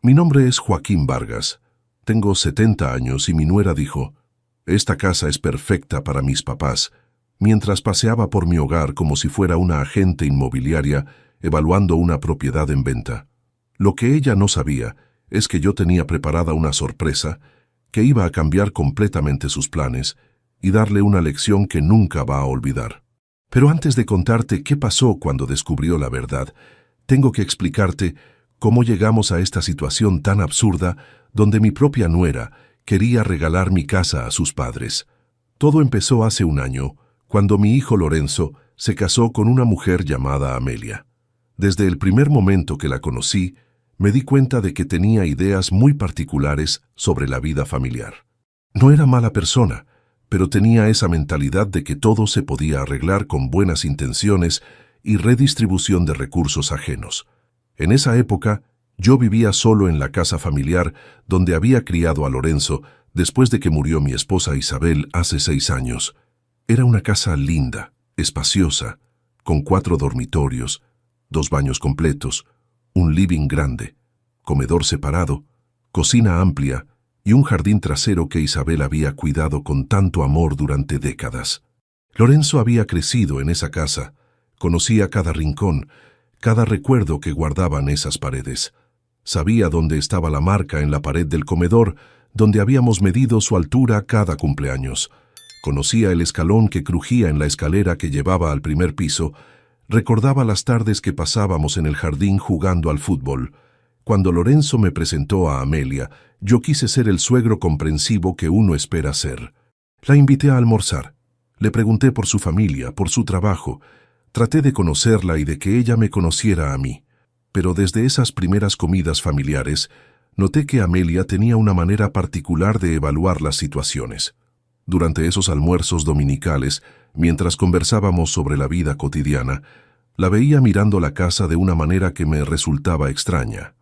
Mi nombre es Joaquín Vargas. Tengo 70 años y mi nuera dijo, «Esta casa es perfecta para mis papás», mientras paseaba por mi hogar como si fuera una agente inmobiliaria evaluando una propiedad en venta. Lo que ella no sabía es que yo tenía preparada una sorpresa que iba a cambiar completamente sus planes y darle una lección que nunca va a olvidar. Pero antes de contarte qué pasó cuando descubrió la verdad, tengo que explicarte cómo llegamos a esta situación tan absurda donde mi propia nuera quería regalar mi casa a sus padres. Todo empezó hace un año, cuando mi hijo Lorenzo se casó con una mujer llamada Amelia. Desde el primer momento que la conocí, me di cuenta de que tenía ideas muy particulares sobre la vida familiar. No era mala persona, pero tenía esa mentalidad de que todo se podía arreglar con buenas intenciones y redistribución de recursos ajenos. En esa época, yo vivía solo en la casa familiar donde había criado a Lorenzo después de que murió mi esposa Isabel hace 6 años. Era una casa linda, espaciosa, con 4 dormitorios, 2 baños completos, un living grande, comedor separado, cocina amplia y un jardín trasero que Isabel había cuidado con tanto amor durante décadas. Lorenzo había crecido en esa casa, conocía cada rincón, cada recuerdo que guardaban esas paredes. Sabía dónde estaba la marca en la pared del comedor, donde habíamos medido su altura cada cumpleaños. Conocía el escalón que crujía en la escalera que llevaba al primer piso. Recordaba las tardes que pasábamos en el jardín jugando al fútbol. Cuando Lorenzo me presentó a Amelia, yo quise ser el suegro comprensivo que uno espera ser. La invité a almorzar. Le pregunté por su familia, por su trabajo. Traté de conocerla y de que ella me conociera a mí. Pero desde esas primeras comidas familiares, noté que Amelia tenía una manera particular de evaluar las situaciones. Durante esos almuerzos dominicales, mientras conversábamos sobre la vida cotidiana, la veía mirando la casa de una manera que me resultaba extraña.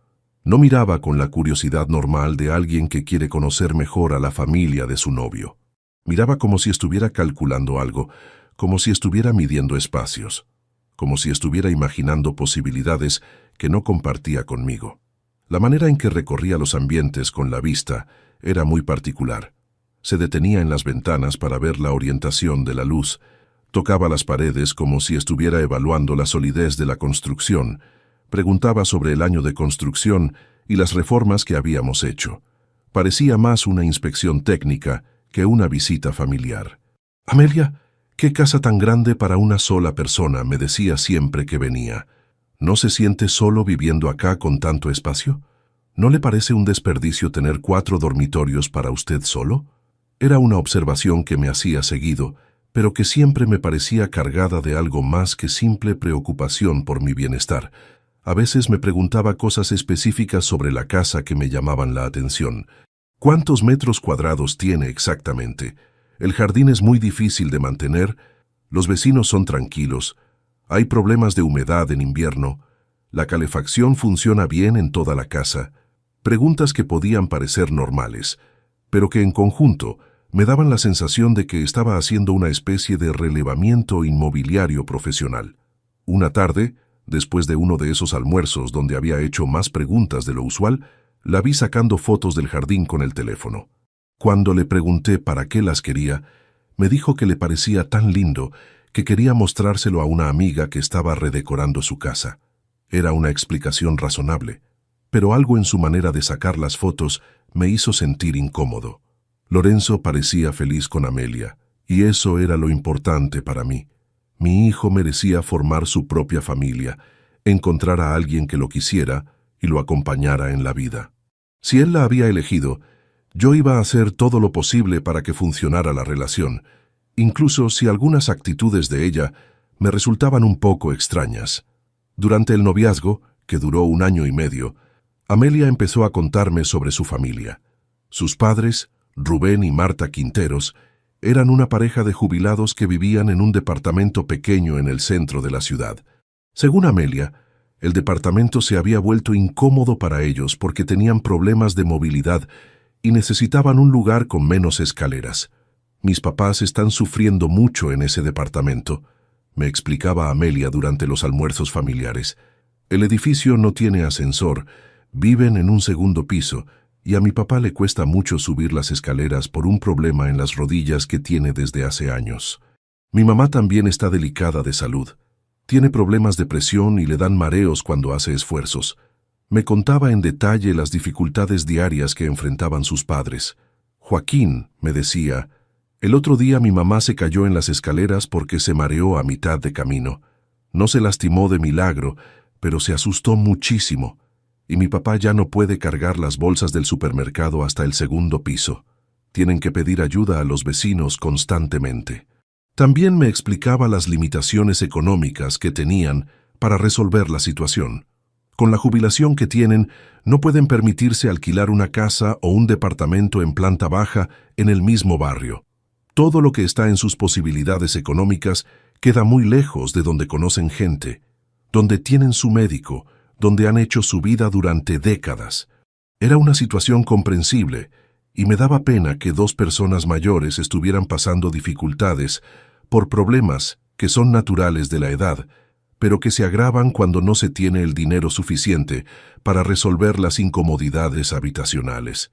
No miraba con la curiosidad normal de alguien que quiere conocer mejor a la familia de su novio. Miraba como si estuviera calculando algo, como si estuviera midiendo espacios, como si estuviera imaginando posibilidades que no compartía conmigo. La manera en que recorría los ambientes con la vista era muy particular. Se detenía en las ventanas para ver la orientación de la luz, tocaba las paredes como si estuviera evaluando la solidez de la construcción, preguntaba sobre el año de construcción y las reformas que habíamos hecho. Parecía más una inspección técnica que una visita familiar. «Amelia, ¿qué casa tan grande para una sola persona?», me decía siempre que venía. «¿No se siente solo viviendo acá con tanto espacio? ¿No le parece un desperdicio tener 4 dormitorios para usted solo?». Era una observación que me hacía seguido, pero que siempre me parecía cargada de algo más que simple preocupación por mi bienestar. A veces me preguntaba cosas específicas sobre la casa que me llamaban la atención. ¿Cuántos metros cuadrados tiene exactamente? El jardín es muy difícil de mantener. Los vecinos son tranquilos. Hay problemas de humedad en invierno. La calefacción funciona bien en toda la casa. Preguntas que podían parecer normales, pero que en conjunto me daban la sensación de que estaba haciendo una especie de relevamiento inmobiliario profesional. Una tarde, después de uno de esos almuerzos donde había hecho más preguntas de lo usual, la vi sacando fotos del jardín con el teléfono. Cuando le pregunté para qué las quería, me dijo que le parecía tan lindo que quería mostrárselo a una amiga que estaba redecorando su casa. Era una explicación razonable, pero algo en su manera de sacar las fotos me hizo sentir incómodo. Lorenzo parecía feliz con Amelia, y eso era lo importante para mí. Mi hijo merecía formar su propia familia, encontrar a alguien que lo quisiera y lo acompañara en la vida. Si él la había elegido, yo iba a hacer todo lo posible para que funcionara la relación, incluso si algunas actitudes de ella me resultaban un poco extrañas. Durante el noviazgo, que duró 1 año y medio, Amelia empezó a contarme sobre su familia. Sus padres, Rubén y Marta Quinteros, eran una pareja de jubilados que vivían en un departamento pequeño en el centro de la ciudad. Según Amelia, el departamento se había vuelto incómodo para ellos porque tenían problemas de movilidad y necesitaban un lugar con menos escaleras. «Mis papás están sufriendo mucho en ese departamento», me explicaba Amelia durante los almuerzos familiares. «El edificio no tiene ascensor, Viven en un segundo piso y a mi papá le cuesta mucho subir las escaleras por un problema en las rodillas que tiene desde hace años. Mi mamá también está delicada de salud. Tiene problemas de presión y le dan mareos cuando hace esfuerzos. Me contaba en detalle las dificultades diarias que enfrentaban sus padres. Joaquín, me decía, el otro día mi mamá se cayó en las escaleras porque se mareó a mitad de camino. No se lastimó de milagro, pero se asustó muchísimo. Y mi papá ya no puede cargar las bolsas del supermercado hasta el segundo piso. Tienen que pedir ayuda a los vecinos constantemente. También me explicaba las limitaciones económicas que tenían para resolver la situación. Con la jubilación que tienen, no pueden permitirse alquilar una casa o un departamento en planta baja en el mismo barrio. Todo lo que está en sus posibilidades económicas queda muy lejos de donde conocen gente, donde tienen su médico, donde han hecho su vida durante décadas. Era una situación comprensible y me daba pena que dos personas mayores estuvieran pasando dificultades por problemas que son naturales de la edad, pero que se agravan cuando no se tiene el dinero suficiente para resolver las incomodidades habitacionales.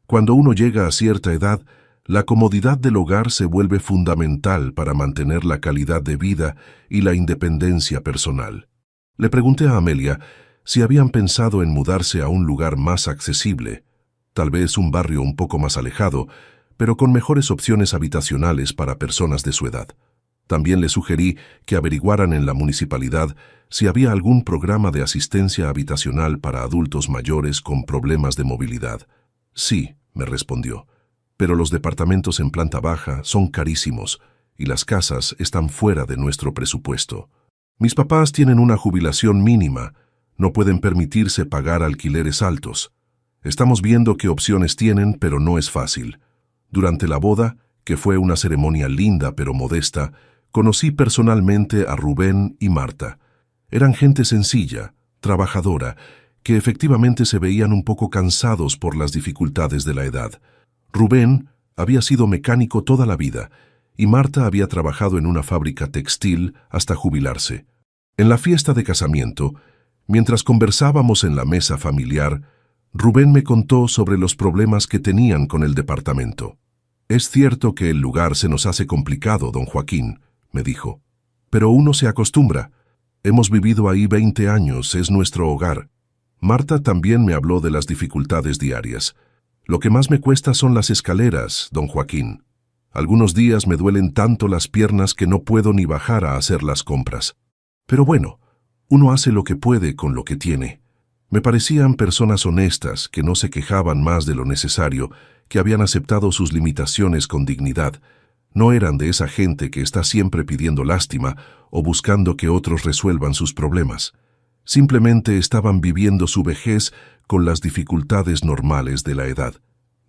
Cuando uno llega a cierta edad, la comodidad del hogar se vuelve fundamental para mantener la calidad de vida y la independencia personal. Le pregunté a Amelia si habían pensado en mudarse a un lugar más accesible, tal vez un barrio un poco más alejado, pero con mejores opciones habitacionales para personas de su edad. También le sugerí que averiguaran en la municipalidad si había algún programa de asistencia habitacional para adultos mayores con problemas de movilidad. Sí, me respondió, pero los departamentos en planta baja son carísimos y las casas están fuera de nuestro presupuesto. Mis papás tienen una jubilación mínima, no pueden permitirse pagar alquileres altos. Estamos viendo qué opciones tienen, pero no es fácil. Durante la boda, que fue una ceremonia linda pero modesta, conocí personalmente a Rubén y Marta. Eran gente sencilla, trabajadora, que efectivamente se veían un poco cansados por las dificultades de la edad. Rubén había sido mecánico toda la vida y Marta había trabajado en una fábrica textil hasta jubilarse. En la fiesta de casamiento, mientras conversábamos en la mesa familiar, Rubén me contó sobre los problemas que tenían con el departamento. «Es cierto que el lugar se nos hace complicado, don Joaquín», me dijo, «pero uno se acostumbra. Hemos vivido ahí 20 años, es nuestro hogar». Marta también me habló de las dificultades diarias. «Lo que más me cuesta son las escaleras, don Joaquín. Algunos días me duelen tanto las piernas que no puedo ni bajar a hacer las compras. Pero bueno, uno hace lo que puede con lo que tiene». Me parecían personas honestas que no se quejaban más de lo necesario, que habían aceptado sus limitaciones con dignidad. No eran de esa gente que está siempre pidiendo lástima o buscando que otros resuelvan sus problemas. Simplemente estaban viviendo su vejez con las dificultades normales de la edad.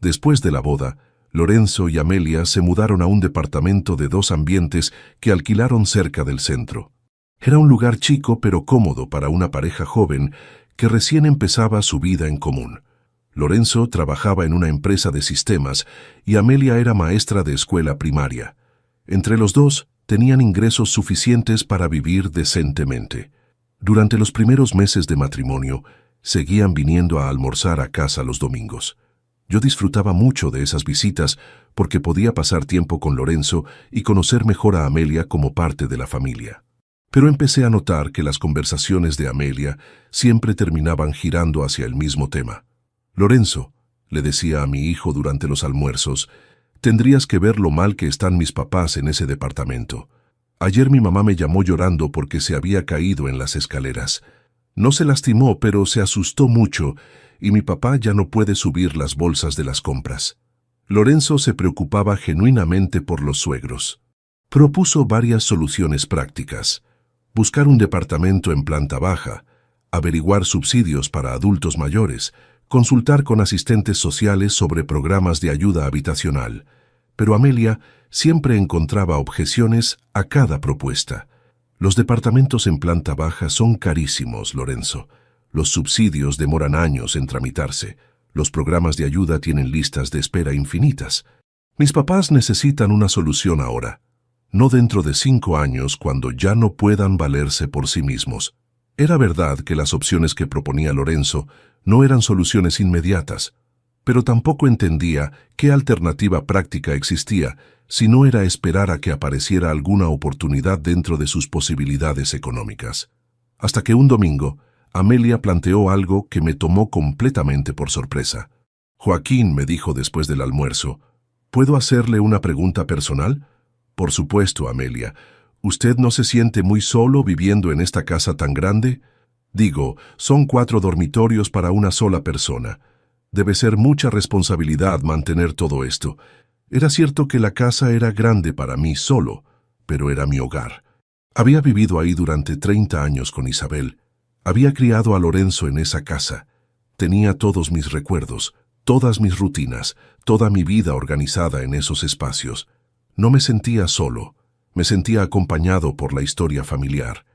Después de la boda, Lorenzo y Amelia se mudaron a un departamento de 2 ambientes que alquilaron cerca del centro. Era un lugar chico pero cómodo para una pareja joven que recién empezaba su vida en común. Lorenzo trabajaba en una empresa de sistemas y Amelia era maestra de escuela primaria. Entre los dos tenían ingresos suficientes para vivir decentemente. Durante los primeros meses de matrimonio, seguían viniendo a almorzar a casa los domingos. Yo disfrutaba mucho de esas visitas porque podía pasar tiempo con Lorenzo y conocer mejor a Amelia como parte de la familia. Pero empecé a notar que las conversaciones de Amelia siempre terminaban girando hacia el mismo tema. «Lorenzo», le decía a mi hijo durante los almuerzos, «tendrías que ver lo mal que están mis papás en ese departamento. Ayer mi mamá me llamó llorando porque se había caído en las escaleras. No se lastimó, pero se asustó mucho y mi papá ya no puede subir las bolsas de las compras». Lorenzo se preocupaba genuinamente por los suegros. Propuso varias soluciones prácticas: buscar un departamento en planta baja, averiguar subsidios para adultos mayores, consultar con asistentes sociales sobre programas de ayuda habitacional. Pero Amelia siempre encontraba objeciones a cada propuesta. «Los departamentos en planta baja son carísimos, Lorenzo. Los subsidios demoran años en tramitarse. Los programas de ayuda tienen listas de espera infinitas. Mis papás necesitan una solución ahora, no dentro de 5 años cuando ya no puedan valerse por sí mismos». Era verdad que las opciones que proponía Lorenzo no eran soluciones inmediatas, pero tampoco entendía qué alternativa práctica existía si no era esperar a que apareciera alguna oportunidad dentro de sus posibilidades económicas. Hasta que un domingo, Amelia planteó algo que me tomó completamente por sorpresa. Joaquín, me dijo después del almuerzo, ¿puedo hacerle una pregunta personal? Por supuesto, Amelia. ¿Usted no se siente muy solo viviendo en esta casa tan grande? Digo, son 4 dormitorios para una sola persona. Debe ser mucha responsabilidad mantener todo esto. Era cierto que la casa era grande para mí solo, pero era mi hogar. Había vivido ahí durante 30 años con Isabel. Había criado a Lorenzo en esa casa. Tenía todos mis recuerdos, todas mis rutinas, toda mi vida organizada en esos espacios. No me sentía solo, me sentía acompañado por la historia familiar.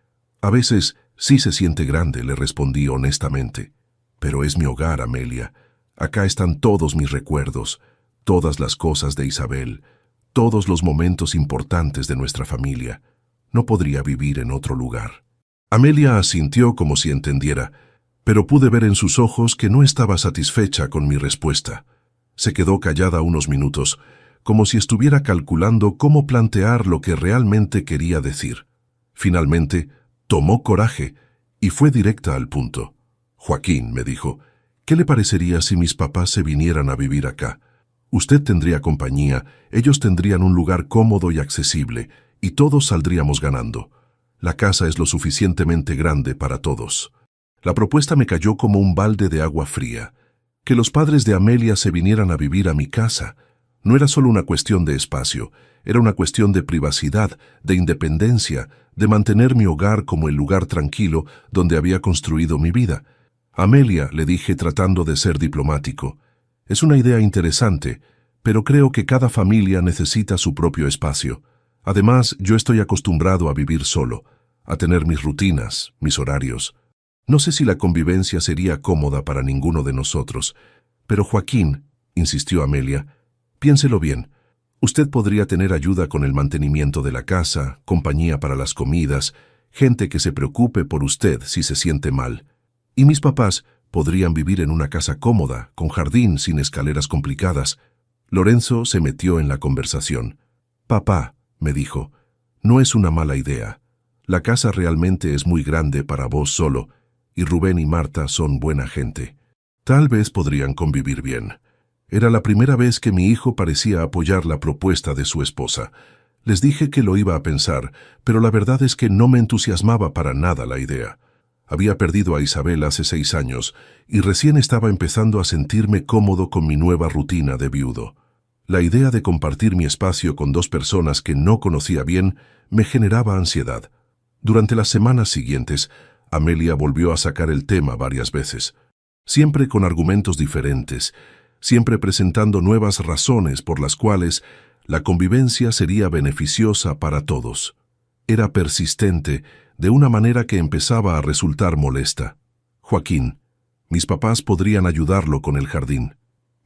A veces sí se siente grande, le respondí honestamente. Pero es mi hogar, Amelia. Acá están todos mis recuerdos, todas las cosas de Isabel, todos los momentos importantes de nuestra familia. No podría vivir en otro lugar. Amelia asintió como si entendiera, pero pude ver en sus ojos que no estaba satisfecha con mi respuesta. Se quedó callada unos minutos, como si estuviera calculando cómo plantear lo que realmente quería decir. Finalmente, tomó coraje y fue directa al punto. Joaquín, me dijo, ¿qué le parecería si mis papás se vinieran a vivir acá? Usted tendría compañía, ellos tendrían un lugar cómodo y accesible, y todos saldríamos ganando. La casa es lo suficientemente grande para todos. La propuesta me cayó como un balde de agua fría. Que los padres de Amelia se vinieran a vivir a mi casa no era solo una cuestión de espacio, era una cuestión de privacidad, de independencia, de mantener mi hogar como el lugar tranquilo donde había construido mi vida. Amelia, le dije tratando de ser diplomático, es una idea interesante, pero creo que cada familia necesita su propio espacio. Además, yo estoy acostumbrado a vivir solo, a tener mis rutinas, mis horarios. No sé si la convivencia sería cómoda para ninguno de nosotros, pero Joaquín, insistió Amelia, piénselo bien. Usted podría tener ayuda con el mantenimiento de la casa, compañía para las comidas, gente que se preocupe por usted si se siente mal. Y mis papás podrían vivir en una casa cómoda, con jardín, sin escaleras complicadas. Lorenzo se metió en la conversación. Papá, me dijo, no es una mala idea. La casa realmente es muy grande para vos solo, y Rubén y Marta son buena gente. Tal vez podrían convivir bien. Era la primera vez que mi hijo parecía apoyar la propuesta de su esposa. Les dije que lo iba a pensar, pero la verdad es que no me entusiasmaba para nada la idea. Había perdido a Isabel hace 6 años y recién estaba empezando a sentirme cómodo con mi nueva rutina de viudo. La idea de compartir mi espacio con 2 personas que no conocía bien me generaba ansiedad. Durante las semanas siguientes, Amelia volvió a sacar el tema varias veces, siempre con argumentos diferentes, siempre presentando nuevas razones por las cuales la convivencia sería beneficiosa para todos. Era persistente, de una manera que empezaba a resultar molesta. Joaquín, mis papás podrían ayudarlo con el jardín.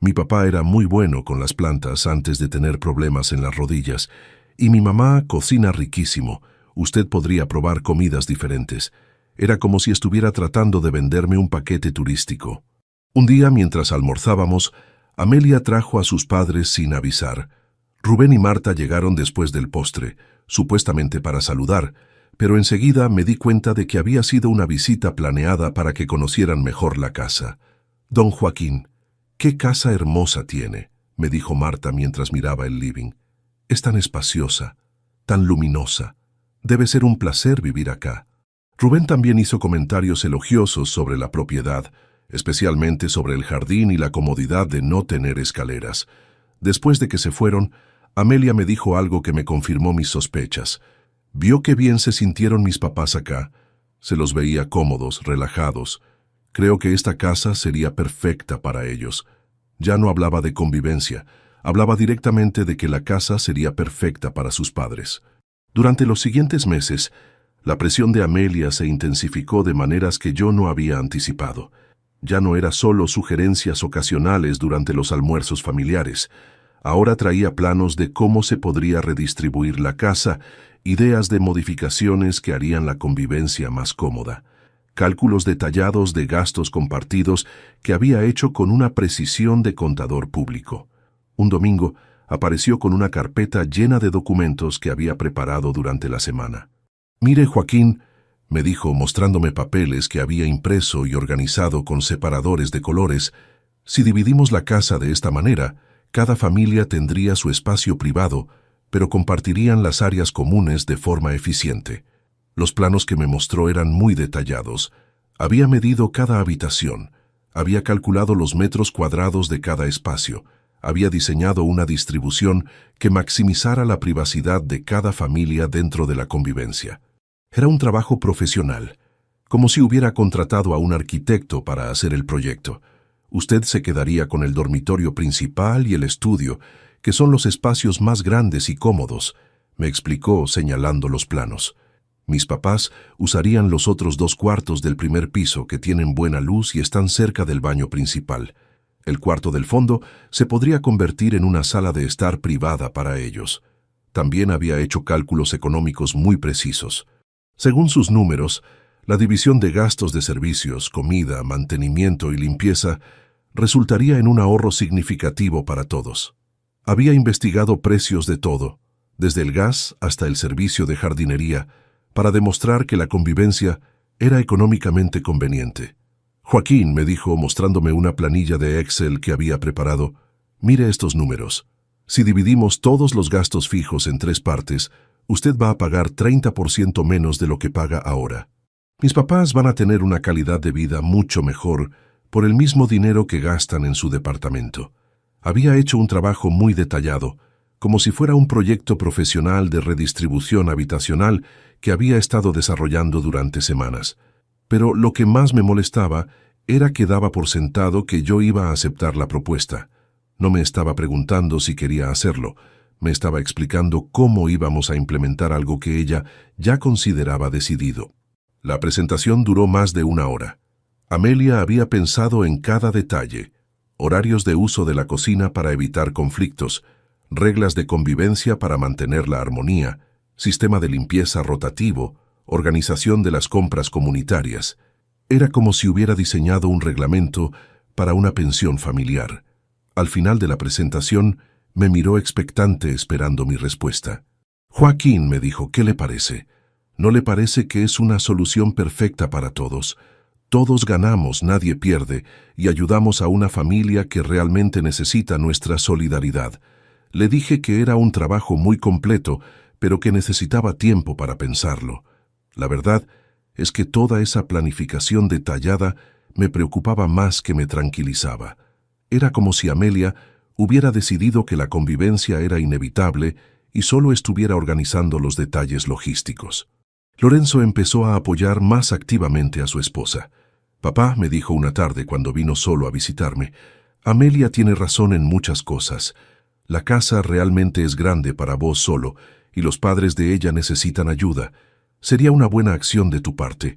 Mi papá era muy bueno con las plantas antes de tener problemas en las rodillas, y mi mamá cocina riquísimo. Usted podría probar comidas diferentes. Era como si estuviera tratando de venderme un paquete turístico. Un día, mientras almorzábamos, Amelia trajo a sus padres sin avisar. Rubén y Marta llegaron después del postre, supuestamente para saludar, pero enseguida me di cuenta de que había sido una visita planeada para que conocieran mejor la casa. Don Joaquín, «¿Qué casa hermosa tiene?», me dijo Marta mientras miraba el living. «Es tan espaciosa, tan luminosa. Debe ser un placer vivir acá». Rubén también hizo comentarios elogiosos sobre la propiedad, especialmente sobre el jardín y la comodidad de no tener escaleras. Después de que se fueron, Amelia me dijo algo que me confirmó mis sospechas. Vio qué bien se sintieron mis papás acá. Se los veía cómodos, relajados. Creo que esta casa sería perfecta para ellos. Ya no hablaba de convivencia, hablaba directamente de que la casa sería perfecta para sus padres. Durante los siguientes meses, la presión de Amelia se intensificó de maneras que yo no había anticipado. Ya no era solo sugerencias ocasionales durante los almuerzos familiares. Ahora traía planos de cómo se podría redistribuir la casa, ideas de modificaciones que harían la convivencia más cómoda. cálculos detallados de gastos compartidos que había hecho con una precisión de contador público. Un domingo apareció con una carpeta llena de documentos que había preparado durante la semana. «Mire, Joaquín», me dijo mostrándome papeles que había impreso y organizado con separadores de colores, «si dividimos la casa de esta manera, cada familia tendría su espacio privado, pero compartirían las áreas comunes de forma eficiente». Los planos que me mostró eran muy detallados. Había medido cada habitación, había calculado los metros cuadrados de cada espacio, había diseñado una distribución que maximizara la privacidad de cada familia dentro de la convivencia. Era un trabajo profesional, como si hubiera contratado a un arquitecto para hacer el proyecto. Usted se quedaría con el dormitorio principal y el estudio, que son los espacios más grandes y cómodos, me explicó señalando los planos. Mis papás usarían los otros 2 cuartos del primer piso que tienen buena luz y están cerca del baño principal. El cuarto del fondo se podría convertir en una sala de estar privada para ellos. También había hecho cálculos económicos muy precisos. Según sus números, la división de gastos de servicios, comida, mantenimiento y limpieza resultaría en un ahorro significativo para todos. Había investigado precios de todo, desde el gas hasta el servicio de jardinería, para demostrar que la convivencia era económicamente conveniente. «Joaquín», me dijo mostrándome una planilla de Excel que había preparado, «mire estos números. Si dividimos todos los gastos fijos en 3 partes, usted va a pagar 30% menos de lo que paga ahora. Mis papás van a tener una calidad de vida mucho mejor por el mismo dinero que gastan en su departamento». Había hecho un trabajo muy detallado, como si fuera un proyecto profesional de redistribución habitacional que había estado desarrollando durante semanas. Pero lo que más me molestaba era que daba por sentado que yo iba a aceptar la propuesta. No me estaba preguntando si quería hacerlo, me estaba explicando cómo íbamos a implementar algo que ella ya consideraba decidido. La presentación duró más de 1 hora. Amelia había pensado en cada detalle: horarios de uso de la cocina para evitar conflictos, reglas de convivencia para mantener la armonía, sistema de limpieza rotativo, organización de las compras comunitarias. Era como si hubiera diseñado un reglamento para una pensión familiar. Al final de la presentación, me miró expectante esperando mi respuesta. «Joaquín», me dijo, «¿qué le parece? ¿No le parece que es una solución perfecta para todos? Todos ganamos, nadie pierde, y ayudamos a una familia que realmente necesita nuestra solidaridad». Le dije que era un trabajo muy completo, pero que necesitaba tiempo para pensarlo. La verdad es que toda esa planificación detallada me preocupaba más que me tranquilizaba. Era como si Amelia hubiera decidido que la convivencia era inevitable y solo estuviera organizando los detalles logísticos. Lorenzo empezó a apoyar más activamente a su esposa. «Papá», me dijo una tarde cuando vino solo a visitarme, «Amelia tiene razón en muchas cosas. La casa realmente es grande para vos solo, y los padres de ella necesitan ayuda. Sería una buena acción de tu parte.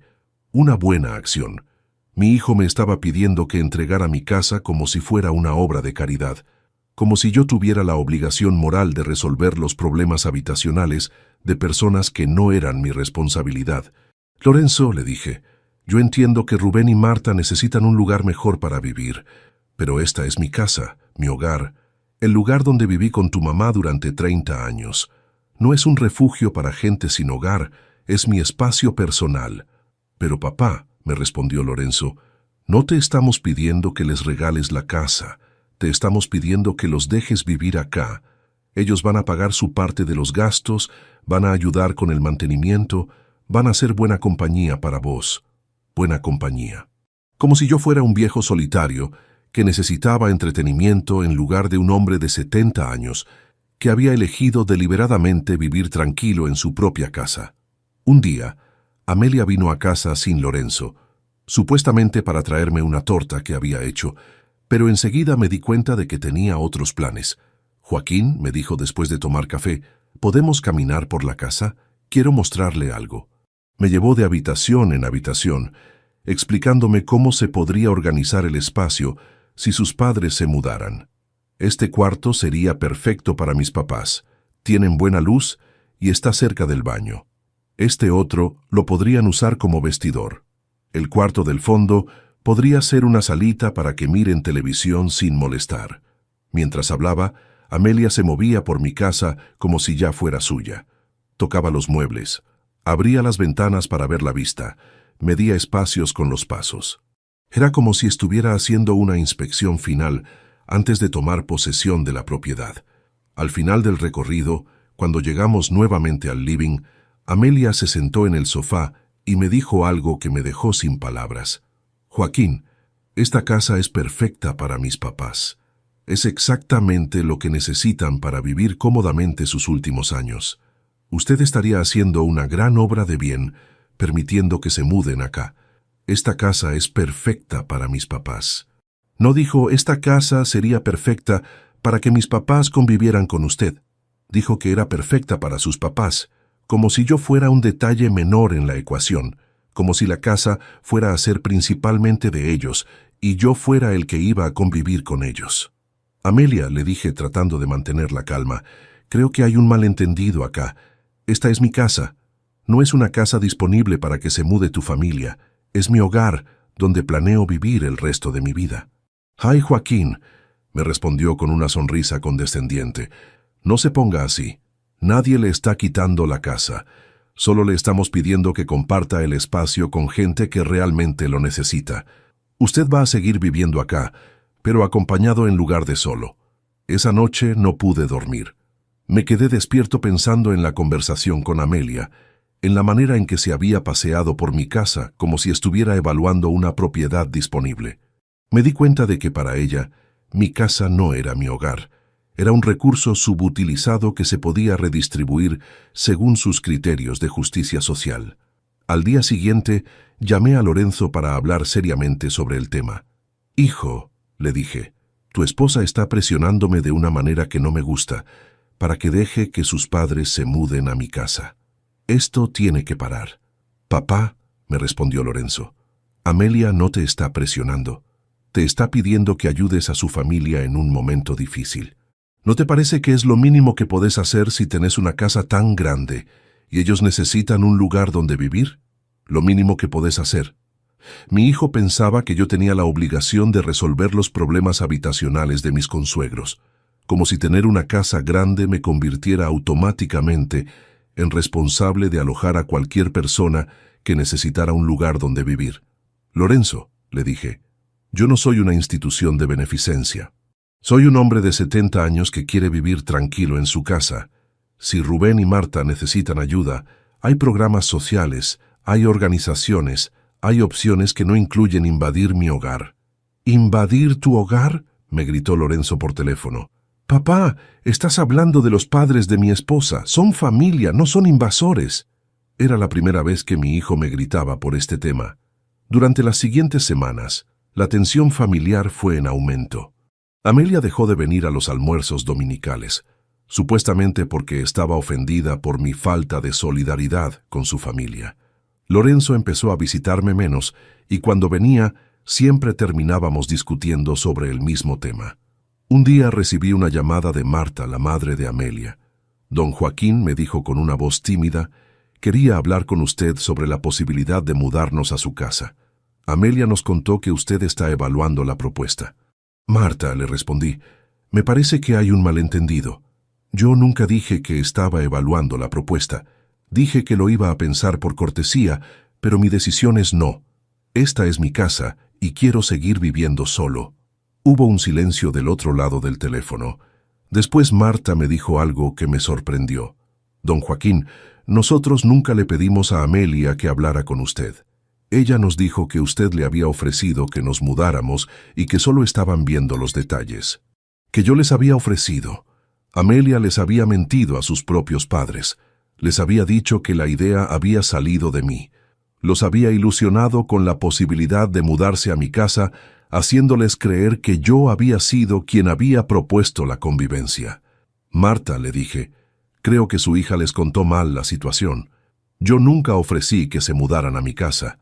Una buena acción. Mi hijo me estaba pidiendo que entregara mi casa como si fuera una obra de caridad, como si yo tuviera la obligación moral de resolver los problemas habitacionales de personas que no eran mi responsabilidad. «Lorenzo», le dije, «yo entiendo que Rubén y Marta necesitan un lugar mejor para vivir, pero esta es mi casa, mi hogar, el lugar donde viví con tu mamá durante 30 años. No es un refugio para gente sin hogar, es mi espacio personal». «Pero papá», me respondió Lorenzo, «no te estamos pidiendo que les regales la casa, te estamos pidiendo que los dejes vivir acá. Ellos van a pagar su parte de los gastos, van a ayudar con el mantenimiento, van a ser buena compañía para vos. Buena compañía». Como si yo fuera un viejo solitario que necesitaba entretenimiento en lugar de un hombre de 70 años que había elegido deliberadamente vivir tranquilo en su propia casa. Un día, Amelia vino a casa sin Lorenzo, supuestamente para traerme una torta que había hecho, pero enseguida me di cuenta de que tenía otros planes. «Joaquín», me dijo después de tomar café, «¿podemos caminar por la casa? Quiero mostrarle algo». Me llevó de habitación en habitación, explicándome cómo se podría organizar el espacio si sus padres se mudaran. «Este cuarto sería perfecto para mis papás. Tienen buena luz y está cerca del baño. Este otro lo podrían usar como vestidor. El cuarto del fondo podría ser una salita para que miren televisión sin molestar. Mientras hablaba, Amelia se movía por mi casa como si ya fuera suya. Tocaba los muebles, abría las ventanas para ver la vista, medía espacios con los pasos. Era como si estuviera haciendo una inspección final antes de tomar posesión de la propiedad. Al final del recorrido, cuando llegamos nuevamente al living, Amelia se sentó en el sofá y me dijo algo que me dejó sin palabras. Joaquín, esta casa es perfecta para mis papás. Es exactamente lo que necesitan para vivir cómodamente sus últimos años. Usted estaría haciendo una gran obra de bien, permitiendo que se muden acá. Esta casa es perfecta para mis papás. No dijo, esta casa sería perfecta para que mis papás convivieran con usted. Dijo que era perfecta para sus papás, como si yo fuera un detalle menor en la ecuación, como si la casa fuera a ser principalmente de ellos y yo fuera el que iba a convivir con ellos. Amelia, le dije tratando de mantener la calma, creo que hay un malentendido acá. Esta es mi casa. No es una casa disponible para que se mude tu familia. Es mi hogar, donde planeo vivir el resto de mi vida. «Ay, Joaquín», me respondió con una sonrisa condescendiente, «no se ponga así. Nadie le está quitando la casa. Solo le estamos pidiendo que comparta el espacio con gente que realmente lo necesita. Usted va a seguir viviendo acá, pero acompañado en lugar de solo. Esa noche no pude dormir. Me quedé despierto pensando en la conversación con Amelia, en la manera en que se había paseado por mi casa como si estuviera evaluando una propiedad disponible. Me di cuenta de que para ella, mi casa no era mi hogar. Era un recurso subutilizado que se podía redistribuir según sus criterios de justicia social. Al día siguiente, llamé a Lorenzo para hablar seriamente sobre el tema. «Hijo», le dije, «tu esposa está presionándome de una manera que no me gusta, para que deje que sus padres se muden a mi casa. Esto tiene que parar». «Papá», me respondió Lorenzo, «Amelia no te está presionando. Te está pidiendo que ayudes a su familia en un momento difícil. ¿No te parece que es lo mínimo que podés hacer si tenés una casa tan grande y ellos necesitan un lugar donde vivir? Lo mínimo que podés hacer. Mi hijo pensaba que yo tenía la obligación de resolver los problemas habitacionales de mis consuegros, como si tener una casa grande me convirtiera automáticamente en responsable de alojar a cualquier persona que necesitara un lugar donde vivir. «Lorenzo», le dije, «yo no soy una institución de beneficencia. Soy un hombre de 70 años que quiere vivir tranquilo en su casa. Si Rubén y Marta necesitan ayuda, hay programas sociales, hay organizaciones, hay opciones que no incluyen invadir mi hogar». «¿Invadir tu hogar?», me gritó Lorenzo por teléfono. «Papá, estás hablando de los padres de mi esposa. Son familia, no son invasores». Era la primera vez que mi hijo me gritaba por este tema. Durante las siguientes semanas, la tensión familiar fue en aumento. Amelia dejó de venir a los almuerzos dominicales, supuestamente porque estaba ofendida por mi falta de solidaridad con su familia. Lorenzo empezó a visitarme menos y cuando venía, siempre terminábamos discutiendo sobre el mismo tema. Un día recibí una llamada de Marta, la madre de Amelia. «Don Joaquín», me dijo con una voz tímida, «quería hablar con usted sobre la posibilidad de mudarnos a su casa. Amelia nos contó que usted está evaluando la propuesta». «Marta», le respondí, «me parece que hay un malentendido. Yo nunca dije que estaba evaluando la propuesta. Dije que lo iba a pensar por cortesía, pero mi decisión es no. Esta es mi casa y quiero seguir viviendo solo». Hubo un silencio del otro lado del teléfono. Después Marta me dijo algo que me sorprendió. «Don Joaquín, nosotros nunca le pedimos a Amelia que hablara con usted. Ella nos dijo que usted le había ofrecido que nos mudáramos y que solo estaban viendo los detalles. Que yo les había ofrecido. Amelia les había mentido a sus propios padres. Les había dicho que la idea había salido de mí. Los había ilusionado con la posibilidad de mudarse a mi casa, haciéndoles creer que yo había sido quien había propuesto la convivencia. Marta», le dije, «creo que su hija les contó mal la situación. Yo nunca ofrecí que se mudaran a mi casa.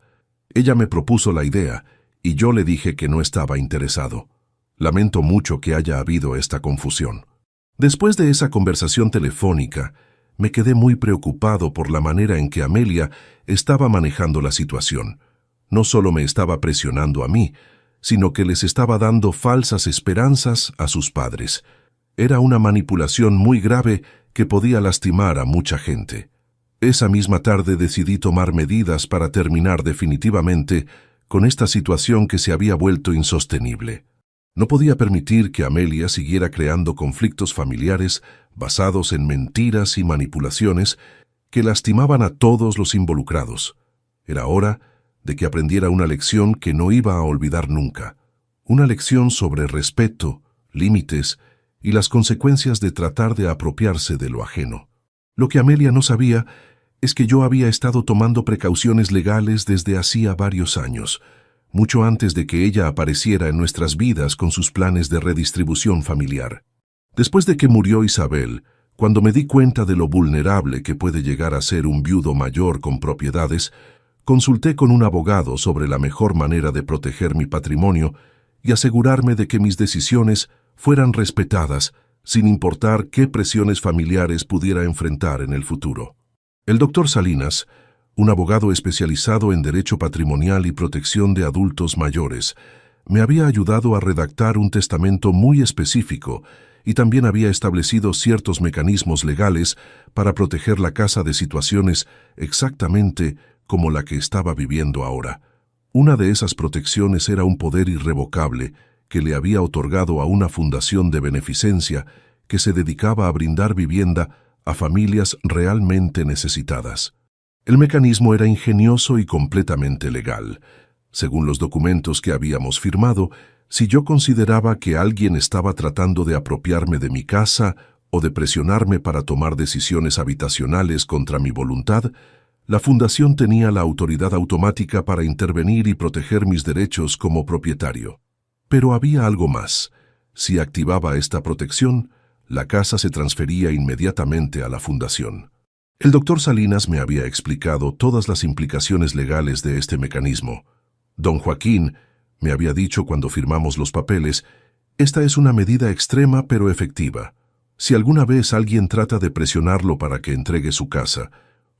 Ella me propuso la idea y yo le dije que no estaba interesado. Lamento mucho que haya habido esta confusión». Después de esa conversación telefónica, me quedé muy preocupado por la manera en que Amelia estaba manejando la situación. No solo me estaba presionando a mí, sino que les estaba dando falsas esperanzas a sus padres. Era una manipulación muy grave que podía lastimar a mucha gente. Esa misma tarde decidí tomar medidas para terminar definitivamente con esta situación que se había vuelto insostenible. No podía permitir que Amelia siguiera creando conflictos familiares basados en mentiras y manipulaciones que lastimaban a todos los involucrados. Era hora de que aprendiera una lección que no iba a olvidar nunca. Una lección sobre respeto, límites y las consecuencias de tratar de apropiarse de lo ajeno. Lo que Amelia no sabía es que yo había estado tomando precauciones legales desde hacía varios años, mucho antes de que ella apareciera en nuestras vidas con sus planes de redistribución familiar. Después de que murió Isabel, cuando me di cuenta de lo vulnerable que puede llegar a ser un viudo mayor con propiedades, consulté con un abogado sobre la mejor manera de proteger mi patrimonio y asegurarme de que mis decisiones fueran respetadas, sin importar qué presiones familiares pudiera enfrentar en el futuro. El doctor Salinas, un abogado especializado en derecho patrimonial y protección de adultos mayores, me había ayudado a redactar un testamento muy específico y también había establecido ciertos mecanismos legales para proteger la casa de situaciones exactamente como la que estaba viviendo ahora. Una de esas protecciones era un poder irrevocable que le había otorgado a una fundación de beneficencia que se dedicaba a brindar vivienda a familias realmente necesitadas. El mecanismo era ingenioso y completamente legal. Según los documentos que habíamos firmado, si yo consideraba que alguien estaba tratando de apropiarme de mi casa o de presionarme para tomar decisiones habitacionales contra mi voluntad, la fundación tenía la autoridad automática para intervenir y proteger mis derechos como propietario. Pero había algo más. Si activaba esta protección, la casa se transfería inmediatamente a la fundación. El doctor Salinas me había explicado todas las implicaciones legales de este mecanismo. Don Joaquín me había dicho cuando firmamos los papeles, esta es una medida extrema pero efectiva. Si alguna vez alguien trata de presionarlo para que entregue su casa,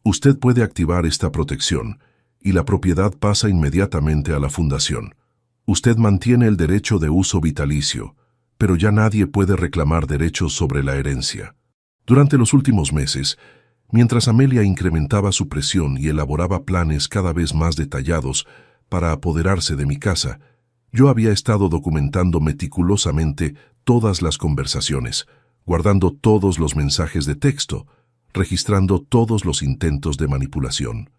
usted puede activar esta protección y la propiedad pasa inmediatamente a la fundación. Usted mantiene el derecho de uso vitalicio, pero ya nadie puede reclamar derechos sobre la herencia. Durante los últimos meses, mientras Amelia incrementaba su presión y elaboraba planes cada vez más detallados para apoderarse de mi casa, yo había estado documentando meticulosamente todas las conversaciones, guardando todos los mensajes de texto, registrando todos los intentos de manipulación.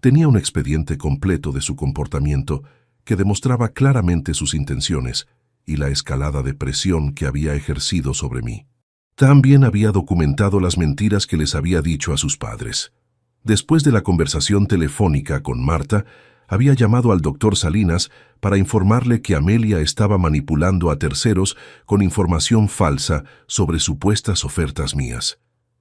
Tenía un expediente completo de su comportamiento que demostraba claramente sus intenciones y la escalada de presión que había ejercido sobre mí. También había documentado las mentiras que les había dicho a sus padres. Después de la conversación telefónica con Marta, había llamado al doctor Salinas para informarle que Amelia estaba manipulando a terceros con información falsa sobre supuestas ofertas mías.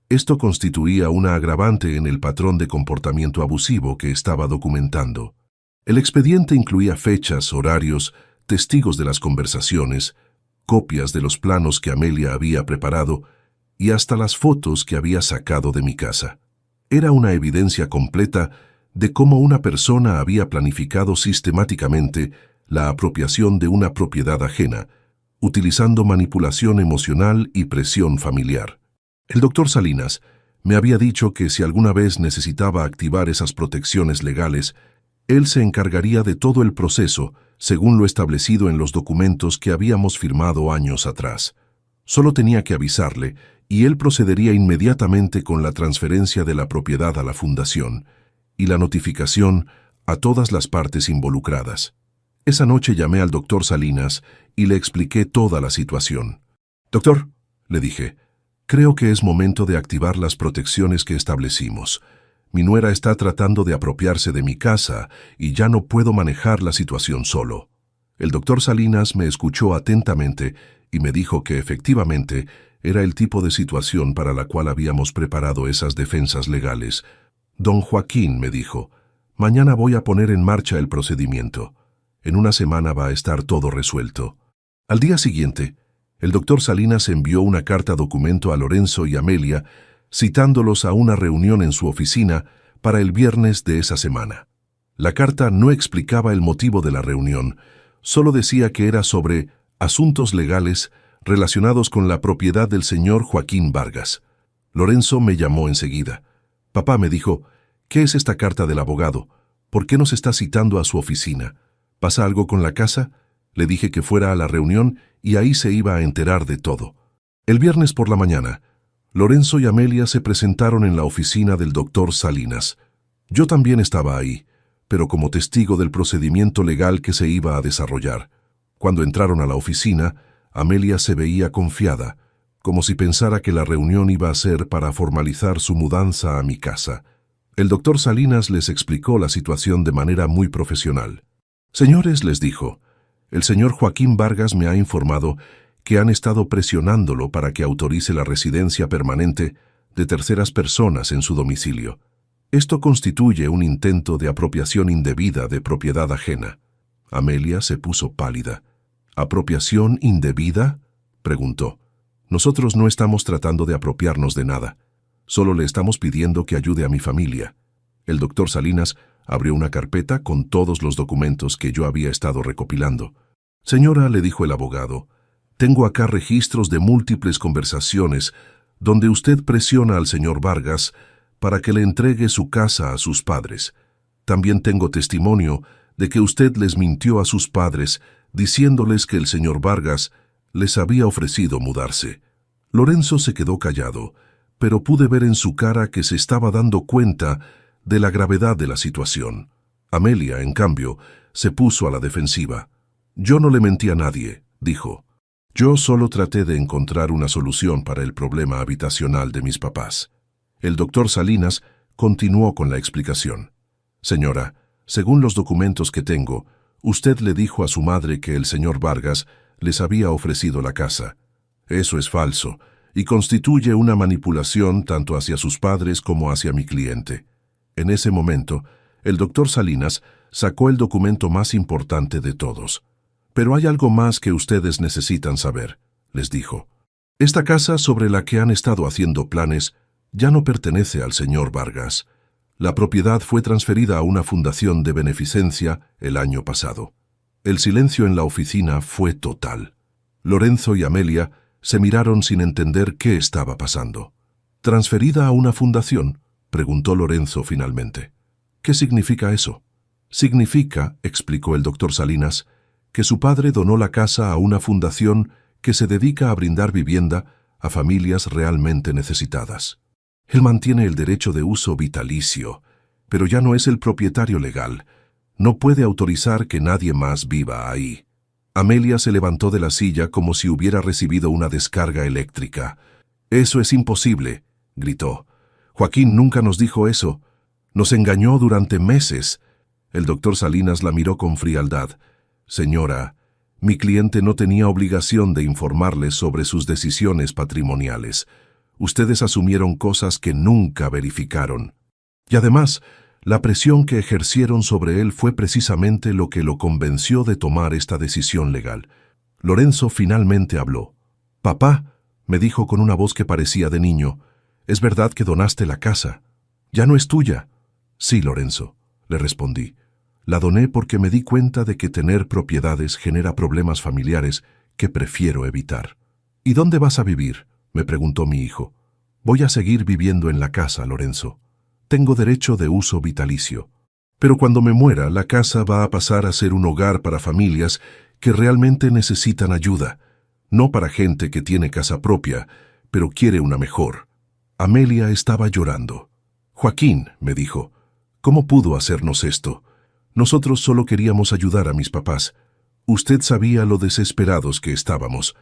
Esto constituía una agravante en el patrón de comportamiento abusivo que estaba documentando. El expediente incluía fechas, horarios, testigos de las conversaciones, copias de los planos que Amelia había preparado y hasta las fotos que había sacado de mi casa. Era una evidencia completa de cómo una persona había planificado sistemáticamente la apropiación de una propiedad ajena, utilizando manipulación emocional y presión familiar. El doctor Salinas me había dicho que si alguna vez necesitaba activar esas protecciones legales, él se encargaría de todo el proceso, según lo establecido en los documentos que habíamos firmado años atrás. Solo tenía que avisarle, y él procedería inmediatamente con la transferencia de la propiedad a la fundación y la notificación a todas las partes involucradas. Esa noche llamé al doctor Salinas y le expliqué toda la situación. «Doctor», le dije, «creo que es momento de activar las protecciones que establecimos. Mi nuera está tratando de apropiarse de mi casa y ya no puedo manejar la situación solo». El doctor Salinas me escuchó atentamente y me dijo que efectivamente era el tipo de situación para la cual habíamos preparado esas defensas legales. «Don Joaquín», me dijo, «mañana voy a poner en marcha el procedimiento. En una semana va a estar todo resuelto». Al día siguiente, el doctor Salinas envió una carta documento a Lorenzo y Amelia, citándolos a una reunión en su oficina para el viernes de esa semana. La carta no explicaba el motivo de la reunión, solo decía que era sobre asuntos legales relacionados con la propiedad del señor Joaquín Vargas. Lorenzo me llamó enseguida. Papá, me dijo, ¿qué es esta carta del abogado? ¿Por qué nos está citando a su oficina? ¿Pasa algo con la casa? Le dije que fuera a la reunión y ahí se iba a enterar de todo. El viernes por la mañana, Lorenzo y Amelia se presentaron en la oficina del doctor Salinas. Yo también estaba ahí, pero como testigo del procedimiento legal que se iba a desarrollar. Cuando entraron a la oficina, Amelia se veía confiada, como si pensara que la reunión iba a ser para formalizar su mudanza a mi casa. El doctor Salinas les explicó la situación de manera muy profesional. Señores, les dijo, el señor Joaquín Vargas me ha informado que han estado presionándolo para que autorice la residencia permanente de terceras personas en su domicilio. Esto constituye un intento de apropiación indebida de propiedad ajena. Amelia se puso pálida. ¿Apropiación indebida?, preguntó. Nosotros no estamos tratando de apropiarnos de nada. Solo le estamos pidiendo que ayude a mi familia. El doctor Salinas abrió una carpeta con todos los documentos que yo había estado recopilando. Señora, le dijo el abogado, tengo acá registros de múltiples conversaciones donde usted presiona al señor Vargas para que le entregue su casa a sus padres. También tengo testimonio de que usted les mintió a sus padres diciéndoles que el señor Vargas les había ofrecido mudarse. Lorenzo se quedó callado, pero pude ver en su cara que se estaba dando cuenta de la gravedad de la situación. Amelia, en cambio, se puso a la defensiva. Yo no le mentí a nadie, dijo. Yo solo traté de encontrar una solución para el problema habitacional de mis papás. El doctor Salinas continuó con la explicación. Señora, según los documentos que tengo, usted le dijo a su madre que el señor Vargas les había ofrecido la casa. Eso es falso y constituye una manipulación tanto hacia sus padres como hacia mi cliente. En ese momento, el doctor Salinas sacó el documento más importante de todos. Pero hay algo más que ustedes necesitan saber, les dijo. Esta casa sobre la que han estado haciendo planes ya no pertenece al señor Vargas. La propiedad fue transferida a una fundación de beneficencia el año pasado. El silencio en la oficina fue total. Lorenzo y Amelia se miraron sin entender qué estaba pasando. ¿Transferida a una fundación?, preguntó Lorenzo finalmente. ¿Qué significa eso? Significa, explicó el doctor Salinas, que su padre donó la casa a una fundación que se dedica a brindar vivienda a familias realmente necesitadas. Él mantiene el derecho de uso vitalicio, pero ya no es el propietario legal. No puede autorizar que nadie más viva ahí. Amelia se levantó de la silla como si hubiera recibido una descarga eléctrica. «Eso es imposible», gritó. «Joaquín nunca nos dijo eso. Nos engañó durante meses». El doctor Salinas la miró con frialdad. «Señora, mi cliente no tenía obligación de informarles sobre sus decisiones patrimoniales. Ustedes asumieron cosas que nunca verificaron. Y además, la presión que ejercieron sobre él fue precisamente lo que lo convenció de tomar esta decisión legal». Lorenzo finalmente habló. «Papá», me dijo con una voz que parecía de niño, «¿es verdad que donaste la casa? ¿Ya no es tuya?» «Sí, Lorenzo», le respondí. «La doné porque me di cuenta de que tener propiedades genera problemas familiares que prefiero evitar». «¿Y dónde vas a vivir?», me preguntó mi hijo. «Voy a seguir viviendo en la casa, Lorenzo. Tengo derecho de uso vitalicio. Pero cuando me muera, la casa va a pasar a ser un hogar para familias que realmente necesitan ayuda, no para gente que tiene casa propia, pero quiere una mejor». Amelia estaba llorando. «Joaquín», me dijo, «¿cómo pudo hacernos esto? Nosotros solo queríamos ayudar a mis papás. Usted sabía lo desesperados que estábamos».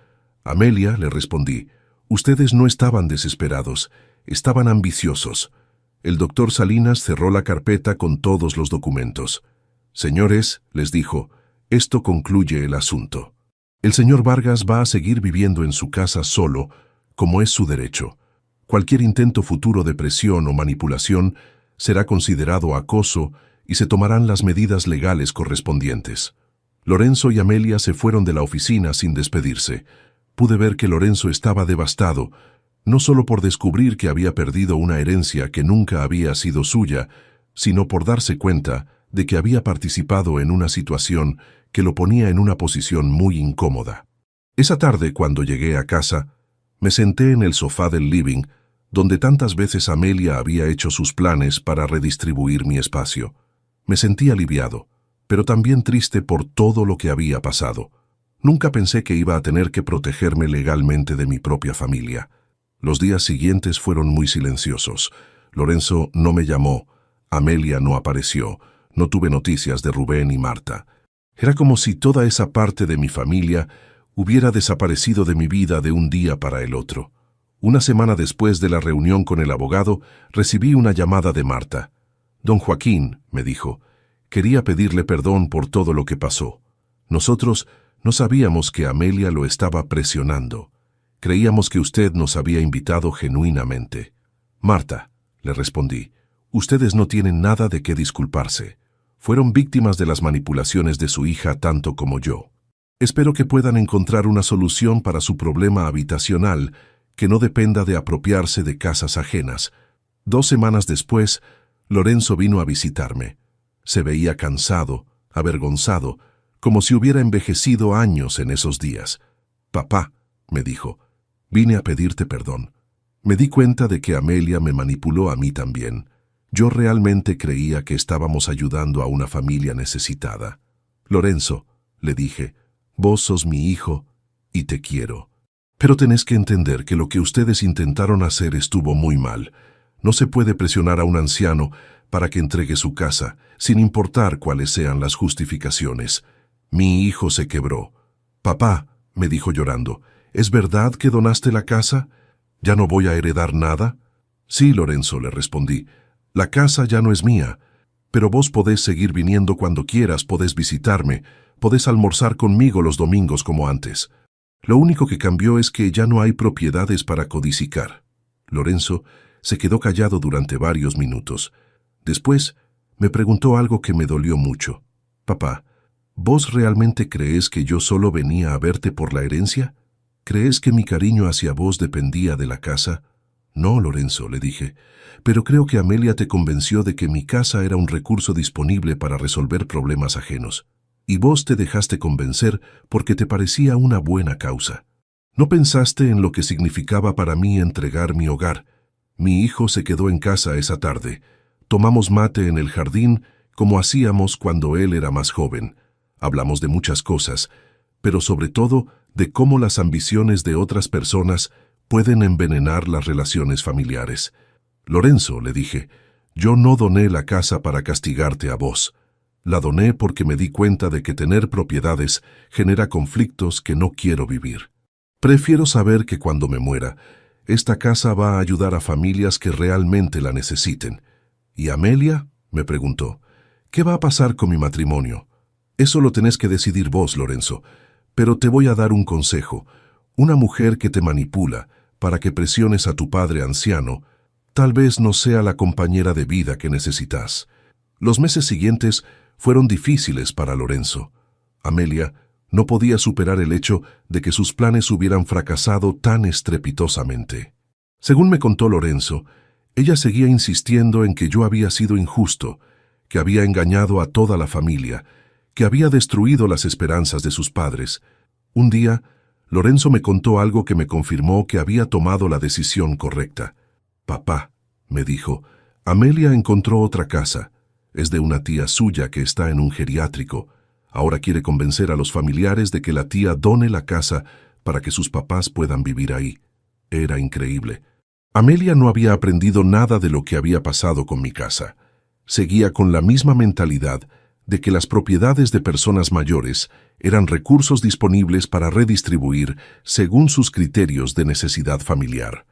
«Amelia», le respondí, «ustedes no estaban desesperados, estaban ambiciosos». El doctor Salinas cerró la carpeta con todos los documentos. «Señores», les dijo, «esto concluye el asunto. El señor Vargas va a seguir viviendo en su casa solo, como es su derecho. Cualquier intento futuro de presión o manipulación será considerado acoso y se tomarán las medidas legales correspondientes». Lorenzo y Amelia se fueron de la oficina sin despedirse. Pude ver que Lorenzo estaba devastado, no solo por descubrir que había perdido una herencia que nunca había sido suya, sino por darse cuenta de que había participado en una situación que lo ponía en una posición muy incómoda. Esa tarde, cuando llegué a casa, me senté en el sofá del living, donde tantas veces Amelia había hecho sus planes para redistribuir mi espacio. Me sentí aliviado, pero también triste por todo lo que había pasado. Nunca pensé que iba a tener que protegerme legalmente de mi propia familia. Los días siguientes fueron muy silenciosos. Lorenzo no me llamó, Amelia no apareció, no tuve noticias de Rubén y Marta. Era como si toda esa parte de mi familia hubiera desaparecido de mi vida de un día para el otro. Una semana después de la reunión con el abogado, recibí una llamada de Marta. «Don Joaquín», me dijo, «quería pedirle perdón por todo lo que pasó. Nosotros no sabíamos que Amelia lo estaba presionando. Creíamos que usted nos había invitado genuinamente». «Marta», le respondí, «ustedes no tienen nada de qué disculparse. Fueron víctimas de las manipulaciones de su hija tanto como yo. Espero que puedan encontrar una solución para su problema habitacional que no dependa de apropiarse de casas ajenas». 2 semanas después, Lorenzo vino a visitarme. Se veía cansado, avergonzado, como si hubiera envejecido años en esos días. «Papá», me dijo, «vine a pedirte perdón. Me di cuenta de que Amelia me manipuló a mí también. Yo realmente creía que estábamos ayudando a una familia necesitada. Lorenzo», le dije, «vos sos mi hijo y te quiero. Pero tenés que entender que lo que ustedes intentaron hacer estuvo muy mal. No se puede presionar a un anciano para que entregue su casa, sin importar cuáles sean las justificaciones. Mi hijo se quebró. Papá», me dijo llorando, «¿es verdad que donaste la casa? ¿Ya no voy a heredar nada?» «Sí, Lorenzo», le respondí, «la casa ya no es mía, pero vos podés seguir viniendo cuando quieras, podés visitarme, podés almorzar conmigo los domingos como antes. Lo único que cambió es que ya no hay propiedades para codiciar». Lorenzo se quedó callado durante varios minutos. Después me preguntó algo que me dolió mucho. «Papá, ¿vos realmente crees que yo solo venía a verte por la herencia? ¿Crees que mi cariño hacia vos dependía de la casa?» «No, Lorenzo», le dije, «pero creo que Amelia te convenció de que mi casa era un recurso disponible para resolver problemas ajenos. Y vos te dejaste convencer porque te parecía una buena causa. No pensaste en lo que significaba para mí entregar mi hogar. Mi hijo se quedó en casa esa tarde. Tomamos mate en el jardín como hacíamos cuando él era más joven. Hablamos de muchas cosas, pero sobre todo de cómo las ambiciones de otras personas pueden envenenar las relaciones familiares. Lorenzo», le dije, «yo no doné la casa para castigarte a vos. La doné porque me di cuenta de que tener propiedades genera conflictos que no quiero vivir. Prefiero saber que cuando me muera, esta casa va a ayudar a familias que realmente la necesiten». «¿Y Amelia?», me preguntó, «¿qué va a pasar con mi matrimonio?» «Eso lo tenés que decidir vos, Lorenzo, pero te voy a dar un consejo. Una mujer que te manipula para que presiones a tu padre anciano, tal vez no sea la compañera de vida que necesitas». Los meses siguientes fueron difíciles para Lorenzo. Amelia no podía superar el hecho de que sus planes hubieran fracasado tan estrepitosamente. Según me contó Lorenzo, ella seguía insistiendo en que yo había sido injusto, que había engañado a toda la familia, que había destruido las esperanzas de sus padres. Un día, Lorenzo me contó algo que me confirmó que había tomado la decisión correcta. «Papá», me dijo, «Amelia encontró otra casa. Es de una tía suya que está en un geriátrico. Ahora quiere convencer a los familiares de que la tía done la casa para que sus papás puedan vivir ahí». Era increíble. Amelia no había aprendido nada de lo que había pasado con mi casa. Seguía con la misma mentalidad de que las propiedades de personas mayores eran recursos disponibles para redistribuir según sus criterios de necesidad familiar.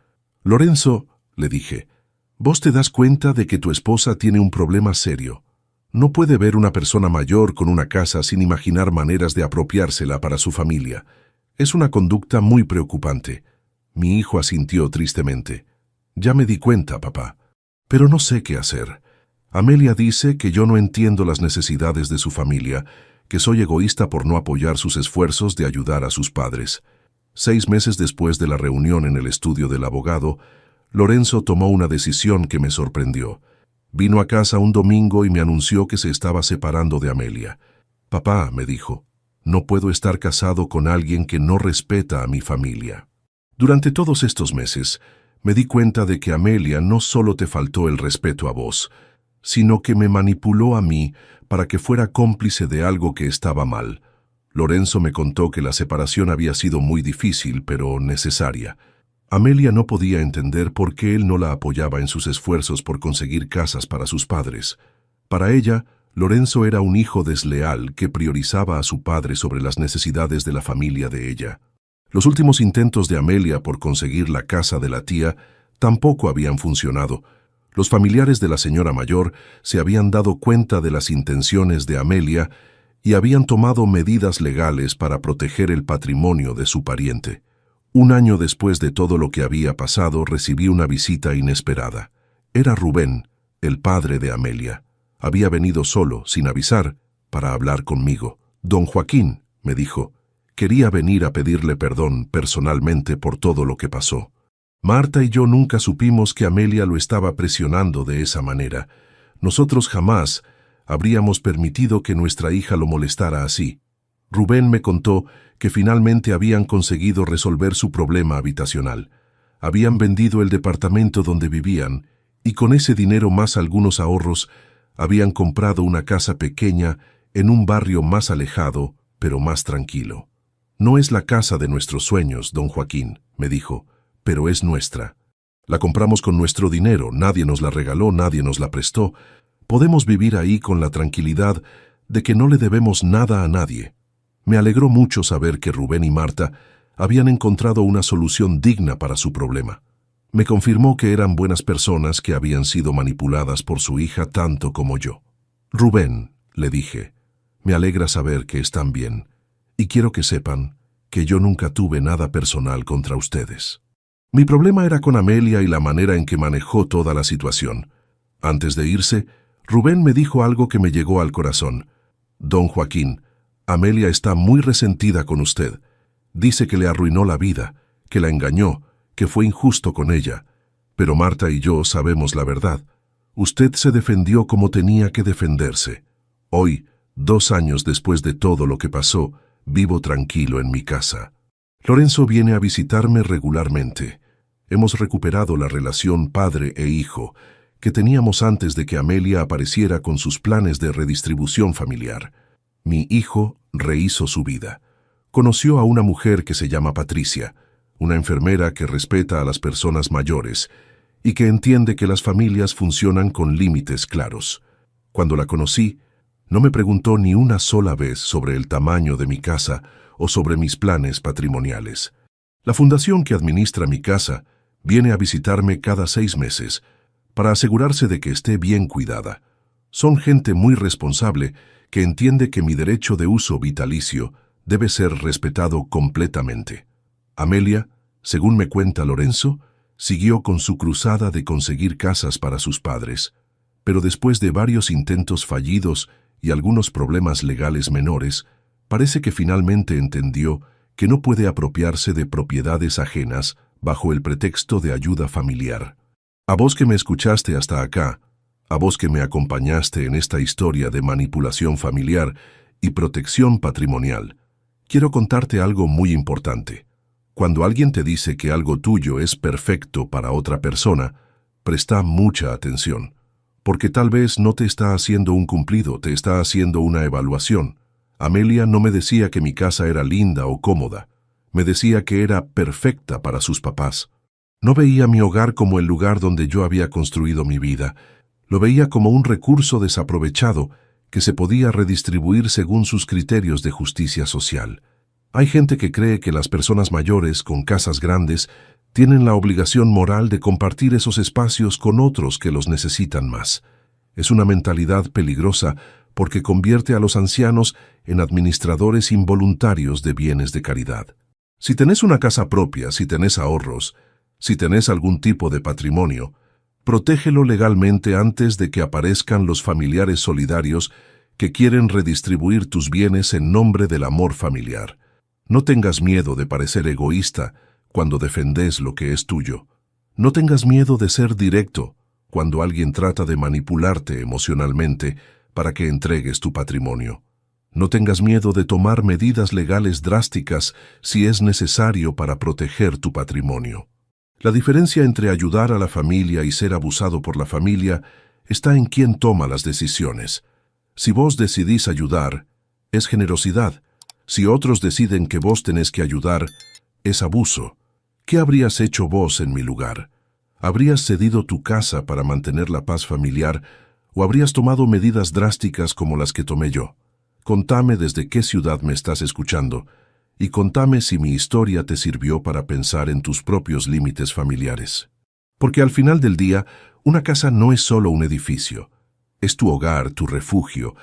«Lorenzo», le dije, «vos te das cuenta de que tu esposa tiene un problema serio. No puede ver una persona mayor con una casa sin imaginar maneras de apropiársela para su familia. Es una conducta muy preocupante». Mi hijo asintió tristemente. «Ya me di cuenta, papá, pero no sé qué hacer. Amelia dice que yo no entiendo las necesidades de su familia, que soy egoísta por no apoyar sus esfuerzos de ayudar a sus padres». 6 meses después de la reunión en el estudio del abogado, Lorenzo tomó una decisión que me sorprendió. Vino a casa un domingo y me anunció que se estaba separando de Amelia. «Papá», me dijo, «no puedo estar casado con alguien que no respeta a mi familia». Durante todos estos meses, me di cuenta de que Amelia no solo te faltó el respeto a vos, sino que me manipuló a mí para que fuera cómplice de algo que estaba mal. Lorenzo me contó que la separación había sido muy difícil, pero necesaria. Amelia no podía entender por qué él no la apoyaba en sus esfuerzos por conseguir casas para sus padres. Para ella, Lorenzo era un hijo desleal que priorizaba a su padre sobre las necesidades de la familia de ella. Los últimos intentos de Amelia por conseguir la casa de la tía tampoco habían funcionado. Los familiares de la señora mayor se habían dado cuenta de las intenciones de Amelia y habían tomado medidas legales para proteger el patrimonio de su pariente. Un año después de todo lo que había pasado, recibí una visita inesperada. Era Rubén, el padre de Amelia. Había venido solo, sin avisar, para hablar conmigo. «Don Joaquín», me dijo, «quería venir a pedirle perdón personalmente por todo lo que pasó. Marta y yo nunca supimos que Amelia lo estaba presionando de esa manera. Nosotros jamás habríamos permitido que nuestra hija lo molestara así». Rubén me contó que finalmente habían conseguido resolver su problema habitacional. Habían vendido el departamento donde vivían y con ese dinero más algunos ahorros habían comprado una casa pequeña en un barrio más alejado, pero más tranquilo. «No es la casa de nuestros sueños, don Joaquín», me dijo, «pero es nuestra. La compramos con nuestro dinero, nadie nos la regaló, nadie nos la prestó. Podemos vivir ahí con la tranquilidad de que no le debemos nada a nadie». Me alegró mucho saber que Rubén y Marta habían encontrado una solución digna para su problema. Me confirmó que eran buenas personas que habían sido manipuladas por su hija tanto como yo. «Rubén», le dije, «me alegra saber que están bien, y quiero que sepan que yo nunca tuve nada personal contra ustedes». Mi problema era con Amelia y la manera en que manejó toda la situación. Antes de irse, Rubén me dijo algo que me llegó al corazón. «Don Joaquín, Amelia está muy resentida con usted. Dice que le arruinó la vida, que la engañó, que fue injusto con ella. Pero Marta y yo sabemos la verdad. Usted se defendió como tenía que defenderse. Hoy, 2 años después de todo lo que pasó, vivo tranquilo en mi casa. Lorenzo viene a visitarme regularmente. Hemos recuperado la relación padre e hijo que teníamos antes de que Amelia apareciera con sus planes de redistribución familiar. Mi hijo rehizo su vida. Conoció a una mujer que se llama Patricia, una enfermera que respeta a las personas mayores y que entiende que las familias funcionan con límites claros. Cuando la conocí, no me preguntó ni una sola vez sobre el tamaño de mi casa o sobre mis planes patrimoniales. La fundación que administra mi casa viene a visitarme cada 6 meses para asegurarse de que esté bien cuidada. Son gente muy responsable que entiende que mi derecho de uso vitalicio debe ser respetado completamente. Amelia, según me cuenta Lorenzo, siguió con su cruzada de conseguir casas para sus padres, pero después de varios intentos fallidos y algunos problemas legales menores, parece que finalmente entendió que no puede apropiarse de propiedades ajenas bajo el pretexto de ayuda familiar. A vos que me escuchaste hasta acá, a vos que me acompañaste en esta historia de manipulación familiar y protección patrimonial, quiero contarte algo muy importante. Cuando alguien te dice que algo tuyo es perfecto para otra persona, presta mucha atención, porque tal vez no te está haciendo un cumplido, te está haciendo una evaluación. Amelia no me decía que mi casa era linda o cómoda, me decía que era perfecta para sus papás. No veía mi hogar como el lugar donde yo había construido mi vida. Lo veía como un recurso desaprovechado que se podía redistribuir según sus criterios de justicia social. Hay gente que cree que las personas mayores con casas grandes tienen la obligación moral de compartir esos espacios con otros que los necesitan más. Es una mentalidad peligrosa porque convierte a los ancianos en administradores involuntarios de bienes de caridad. Si tenés una casa propia, si tenés ahorros, si tenés algún tipo de patrimonio, protégelo legalmente antes de que aparezcan los familiares solidarios que quieren redistribuir tus bienes en nombre del amor familiar. No tengas miedo de parecer egoísta cuando defendés lo que es tuyo. No tengas miedo de ser directo, cuando alguien trata de manipularte emocionalmente para que entregues tu patrimonio. No tengas miedo de tomar medidas legales drásticas si es necesario para proteger tu patrimonio. La diferencia entre ayudar a la familia y ser abusado por la familia está en quién toma las decisiones. Si vos decidís ayudar, es generosidad. Si otros deciden que vos tenés que ayudar, es abuso. ¿Qué habrías hecho vos en mi lugar? ¿Habrías cedido tu casa para mantener la paz familiar o habrías tomado medidas drásticas como las que tomé yo? Contame desde qué ciudad me estás escuchando y contame si mi historia te sirvió para pensar en tus propios límites familiares. Porque al final del día, una casa no es solo un edificio. Es tu hogar, tu refugio,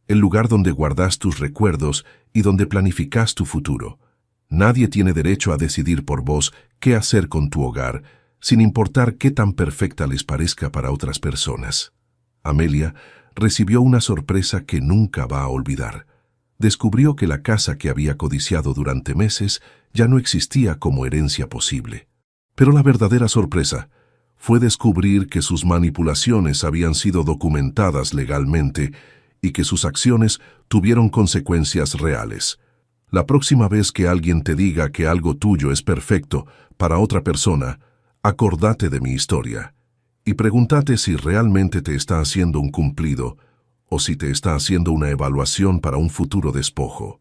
el lugar donde guardas tus recuerdos y donde planificas tu futuro. Nadie tiene derecho a decidir por vos qué hacer con tu hogar, sin importar qué tan perfecta les parezca para otras personas. Amelia recibió una sorpresa que nunca va a olvidar. Descubrió que la casa que había codiciado durante meses ya no existía como herencia posible. Pero la verdadera sorpresa fue descubrir que sus manipulaciones habían sido documentadas legalmente y que sus acciones tuvieron consecuencias reales. La próxima vez que alguien te diga que algo tuyo es perfecto para otra persona, acordate de mi historia y pregúntate si realmente te está haciendo un cumplido o si te está haciendo una evaluación para un futuro despojo.